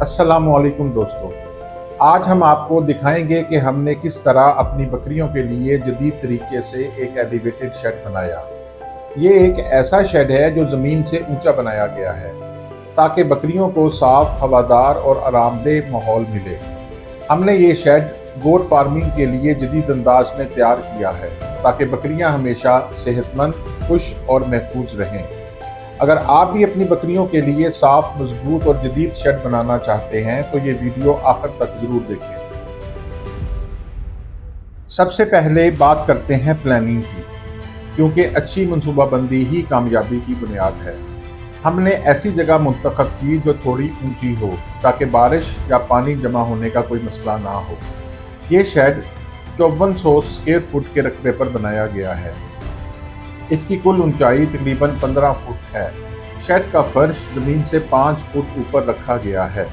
अस्सलाम वालेकुम दोस्तों, आज हम आपको दिखाएंगे कि हमने किस तरह अपनी बकरियों के लिए जदीद तरीके से एक एलिवेटेड शेड बनाया। ये एक ऐसा शेड है जो ज़मीन से ऊंचा बनाया गया है ताकि बकरियों को साफ, हवादार और आरामदेह माहौल मिले। हमने ये शेड गोट फार्मिंग के लिए जदीद अंदाज में तैयार किया है ताकि बकरियां हमेशा सेहतमंद, खुश और महफूज रहें। अगर आप भी अपनी बकरियों के लिए साफ, मजबूत और जदीद शेड बनाना चाहते हैं तो ये वीडियो आखिर तक ज़रूर देखें। सबसे पहले बात करते हैं प्लानिंग की, क्योंकि अच्छी मनसूबाबंदी ही कामयाबी की बुनियाद है। हमने ऐसी जगह मुंतखब की जो थोड़ी ऊंची हो ताकि बारिश या पानी जमा होने का कोई मसला ना हो। ये शेड 5400 स्क्वायर फुट के रकबे पर बनाया गया है। इसकी कुल ऊंचाई तकरीबन 15 फुट है। शेड का फर्श ज़मीन से 5 फुट ऊपर रखा गया है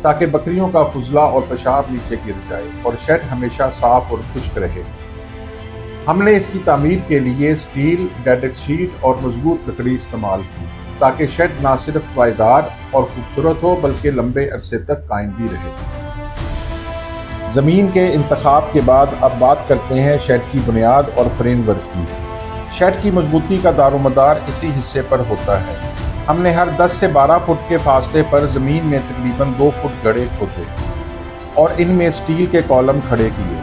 ताकि बकरियों का फुजला और पेशाब नीचे गिर जाए और शेड हमेशा साफ और खुश्क रहे। हमने इसकी तामीर के लिए स्टील, डेडेक्स शीट और मजबूत लकड़ी इस्तेमाल की ताकि शेड ना सिर्फ पायदार और खूबसूरत हो बल्कि लंबे अरसे तक कायम भी रहे। ज़मीन के इंतखाब के बाद अब बात करते हैं शेड की बुनियाद और फ्रेमवर्क की। शेड की मजबूती का दारोमदार इसी हिस्से पर होता है। हमने हर 10 से 12 फुट के फासले पर ज़मीन में तकरीबन 2 फुट गड्ढे खोदे और इनमें स्टील के कॉलम खड़े किए।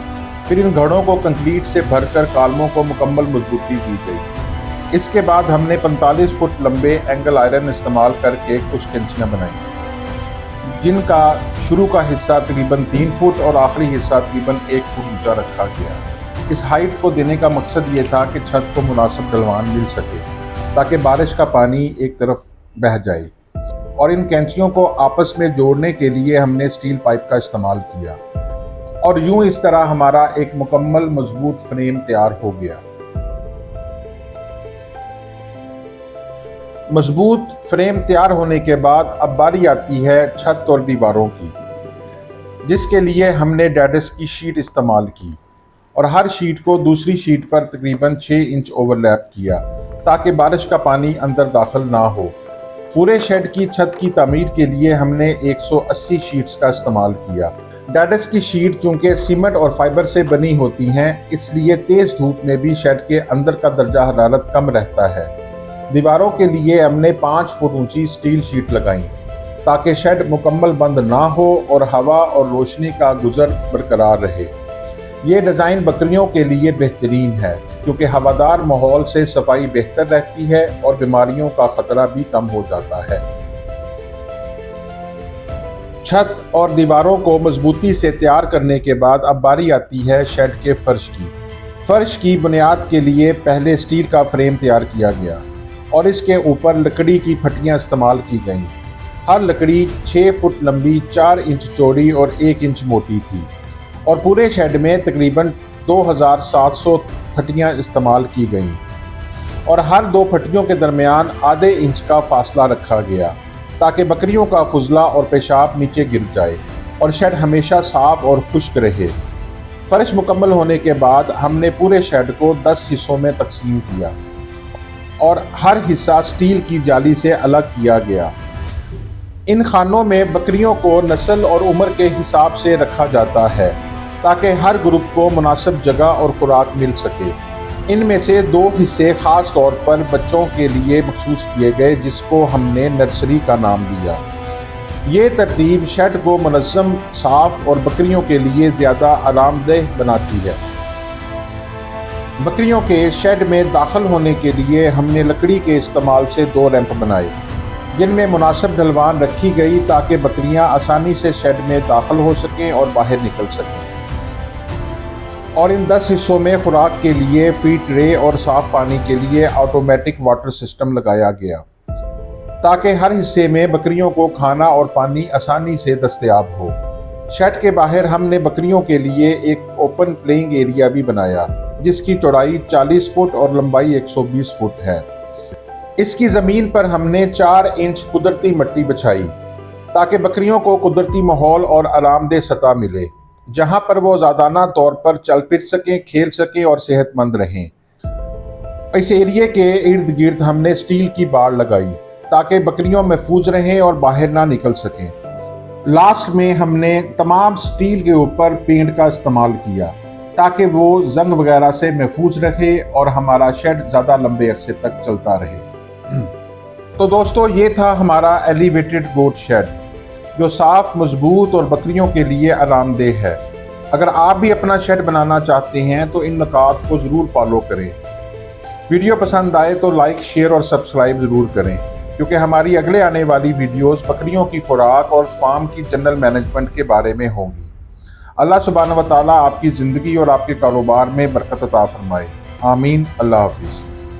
फिर इन घड़ों को कंक्रीट से भरकर कॉलमों को मुकम्मल मजबूती दी गई। इसके बाद हमने 45 फुट लंबे एंगल आयरन इस्तेमाल करके कुछ कैंचियाँ बनाई, जिनका शुरू का हिस्सा तकरीबन 3 फुट और आखिरी हिस्सा तकरीबन 1 फुट ऊंचा रखा गया। इस हाइट को देने का मकसद ये था कि छत को मुनासिब ढलवान मिल सके ताकि बारिश का पानी एक तरफ बह जाए। और इन कैंचियों को आपस में जोड़ने के लिए हमने स्टील पाइप का इस्तेमाल किया और यूं इस तरह हमारा एक मुकम्मल मजबूत फ्रेम तैयार हो गया। मजबूत फ्रेम तैयार होने के बाद अब बारी आती है छत और दीवारों की, जिसके लिए हमने डेडेक्स की शीट इस्तेमाल की और हर शीट को दूसरी शीट पर तकरीबन 6 इंच ओवरलैप किया ताकि बारिश का पानी अंदर दाखिल ना हो। पूरे शेड की छत की तामीर के लिए हमने 180 शीट्स का इस्तेमाल किया। डेडेक्स की शीट चूँकि सीमेंट और फाइबर से बनी होती हैं, इसलिए तेज़ धूप में भी शेड के अंदर का दर्जा हरारत कम रहता है। दीवारों के लिए हमने 5 फुट ऊंची स्टील शीट लगाई ताकि शेड मुकम्मल बंद ना हो और हवा और रोशनी का गुजर बरकरार रहे। ये डिज़ाइन बकरियों के लिए बेहतरीन है क्योंकि हवादार माहौल से सफाई बेहतर रहती है और बीमारियों का खतरा भी कम हो जाता है। छत और दीवारों को मजबूती से तैयार करने के बाद अब बारी आती है शेड के फर्श की। फर्श की बुनियाद के लिए पहले स्टील का फ्रेम तैयार किया गया और इसके ऊपर लकड़ी की फटियां इस्तेमाल की गईं। हर लकड़ी 6 फुट लंबी, 4 इंच चौड़ी और 1 इंच मोटी थी और पूरे शेड में तकरीबन 2700 फटियां इस्तेमाल की गईं और हर 2 फटियों के दरमियान आधे इंच का फासला रखा गया ताकि बकरियों का फुजला और पेशाब नीचे गिर जाए और शेड हमेशा साफ और खुश्क रहे। फर्श मुकम्मल होने के बाद हमने पूरे शेड को 10 हिस्सों में तकसीम किया और हर हिस्सा स्टील की जाली से अलग किया गया। इन खानों में बकरियों को नस्ल और उम्र के हिसाब से रखा जाता है ताकि हर ग्रुप को मुनासिब जगह और खुराक मिल सके। इनमें से 2 हिस्से ख़ास तौर पर बच्चों के लिए मखसूस किए गए, जिसको हमने नर्सरी का नाम दिया। ये तरतीब शेड को मुनज़्ज़म, साफ और बकरियों के लिए ज़्यादा आरामदेह बनाती है। बकरियों के शेड में दाखिल होने के लिए हमने लकड़ी के इस्तेमाल से 2 रैंप बनाए, जिनमें मुनासिब ढलवान रखी गई ताकि बकरियां आसानी से शेड में दाखिल हो सकें और बाहर निकल सकें। और इन 10 हिस्सों में खुराक के लिए फीड ट्रे और साफ पानी के लिए ऑटोमेटिक वाटर सिस्टम लगाया गया ताकि हर हिस्से में बकरियों को खाना और पानी आसानी से दस्तयाब हो। शेड के बाहर हमने बकरियों के लिए एक ओपन प्लेइंग एरिया भी बनाया, जिसकी चौड़ाई 40 फुट और लंबाई 120 फुट है। इसकी ज़मीन पर हमने 4 इंच कुदरती मिट्टी बिछाई ताकि बकरियों को कुदरती माहौल और आरामदेह सतह मिले, जहां पर वो ज़ादाना तौर पर चल फिर सकें, खेल सकें और सेहतमंद रहें। इस एरिया के इर्द गिर्द हमने स्टील की बाड़ लगाई ताकि बकरियां महफूज रहें और बाहर ना निकल सकें। लास्ट में हमने तमाम स्टील के ऊपर पेंट का इस्तेमाल किया ताकि वो जंग वगैरह से महफूज रहे और हमारा शेड ज़्यादा लंबे अरसे तक चलता रहे। तो दोस्तों, ये था हमारा एलिवेटेड गोट शेड जो साफ, मजबूत और बकरियों के लिए आरामदेह है। अगर आप भी अपना शेड बनाना चाहते हैं तो इन नुकात को ज़रूर फॉलो करें। वीडियो पसंद आए तो लाइक, शेयर और सब्सक्राइब ज़रूर करें, क्योंकि हमारी अगले आने वाली वीडियोस बकरियों की खुराक और फार्म की जनरल मैनेजमेंट के बारे में होंगी। अल्लाह सुब्हानहू व तआला आपकी ज़िंदगी और आपके कारोबार में बरकत अता फरमाए। आमीन। अल्लाह हाफिज़।